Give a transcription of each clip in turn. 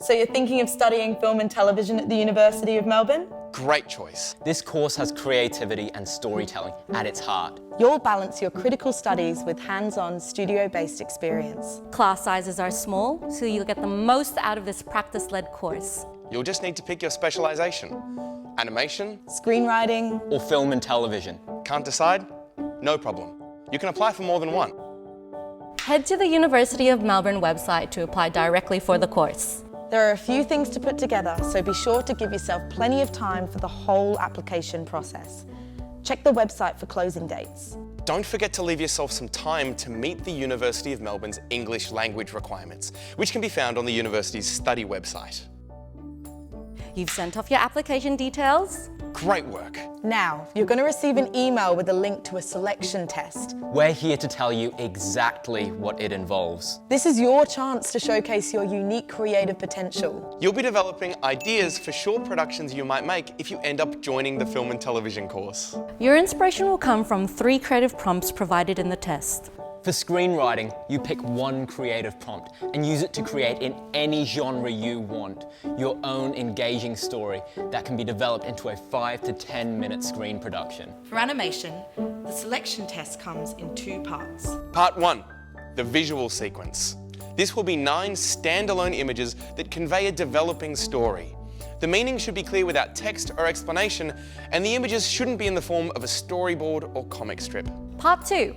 So you're thinking of studying film and television at the University of Melbourne? Great choice. This course has creativity and storytelling at its heart. You'll balance your critical studies with hands-on, studio-based experience. Class sizes are small, so you'll get the most out of this practice-led course. You'll just need to pick your specialisation. Animation, Screenwriting, Or film and television. can't decide? No problem. You can apply for more than one. Head to the University of Melbourne website to apply directly for the course. There are a few things to put together, so be sure to give yourself plenty of time for the whole application process. Check the website for closing dates. Don't forget to leave yourself some time to meet the University of Melbourne's English language requirements, which can be found on the university's study website. You've sent off your application details? Great work. Now, you're going to receive an email with a link to a selection test. We're here to tell you exactly what it involves. This is your chance to showcase your unique creative potential. You'll be developing ideas for short productions you might make if you end up joining the film and television course. Your inspiration will come from 3 creative prompts provided in the test. For screenwriting, you pick one creative prompt and use it to create in any genre you want, your own engaging story that can be developed into a 5 to 10 minute screen production. For animation, the selection test comes in 2 parts. Part 1, the visual sequence. This will be 9 standalone images that convey a developing story. The meaning should be clear without text or explanation, and the images shouldn't be in the form of a storyboard or comic strip. Part 2,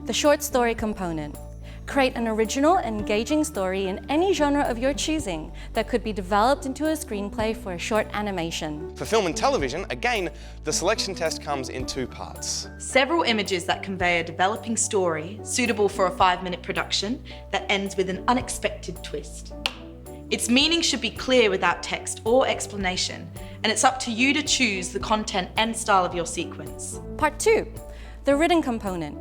the short story component. Create an original, engaging story in any genre of your choosing that could be developed into a screenplay for a short animation. For film and television, again, the selection test comes in 2 parts. Several images that convey a developing story suitable for a 5-minute production that ends with an unexpected twist. Its meaning should be clear without text or explanation, and it's up to you to choose the content and style of your sequence. Part 2, the written component.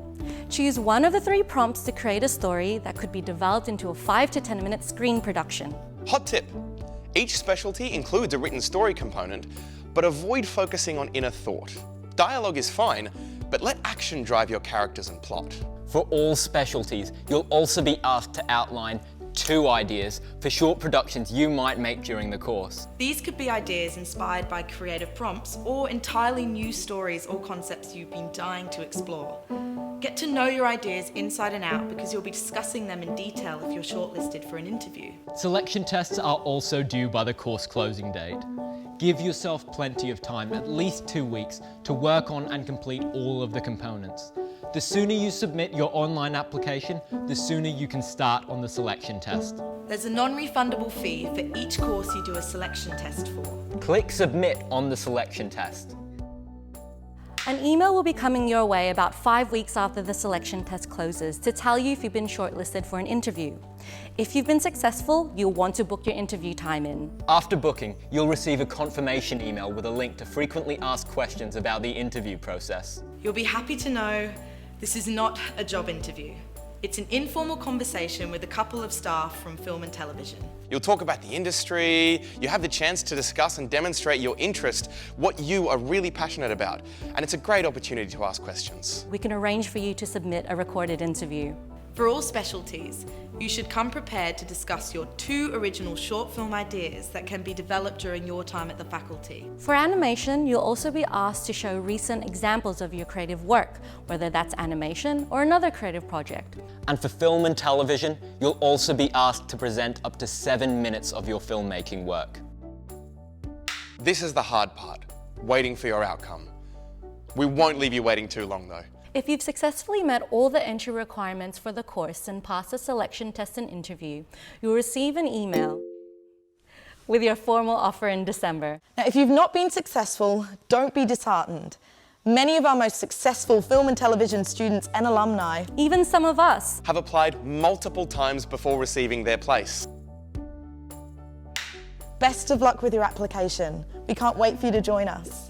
Choose one of the 3 prompts to create a story that could be developed into a 5 to 10 minute screen production. Hot tip, each specialty includes a written story component, but avoid focusing on inner thought. Dialogue is fine, but let action drive your characters and plot. For all specialties, you'll also be asked to outline 2 ideas for short productions you might make during the course. These could be ideas inspired by creative prompts or entirely new stories or concepts you've been dying to explore. Get to know your ideas inside and out because you'll be discussing them in detail if you're shortlisted for an interview. Selection tests are also due by the course closing date. Give yourself plenty of time, at least 2 weeks, to work on and complete all of the components. The sooner you submit your online application, the sooner you can start on the selection test. There's a non-refundable fee for each course you do a selection test for. Click Submit on the selection test. An email will be coming your way about 5 weeks after the selection test closes to tell you if you've been shortlisted for an interview. If you've been successful, you'll want to book your interview time in. After booking, you'll receive a confirmation email with a link to frequently asked questions about the interview process. You'll be happy to know this is not a job interview. It's an informal conversation with a couple of staff from film and television. You'll talk about the industry, you have the chance to discuss and demonstrate your interest, what you are really passionate about, and it's a great opportunity to ask questions. We can arrange for you to submit a recorded interview. For all specialties, you should come prepared to discuss your 2 original short film ideas that can be developed during your time at the faculty. For animation, you'll also be asked to show recent examples of your creative work, whether that's animation or another creative project. And for film and television, you'll also be asked to present up to 7 minutes of your filmmaking work. This is the hard part, waiting for your outcome. We won't leave you waiting too long though. If you've successfully met all the entry requirements for the course and passed the selection test and interview, you'll receive an email with your formal offer in December. Now, if you've not been successful, don't be disheartened. Many of our most successful film and television students and alumni, Even some of us. Have applied multiple times before receiving their place. best of luck with your application. We can't wait for you to join us.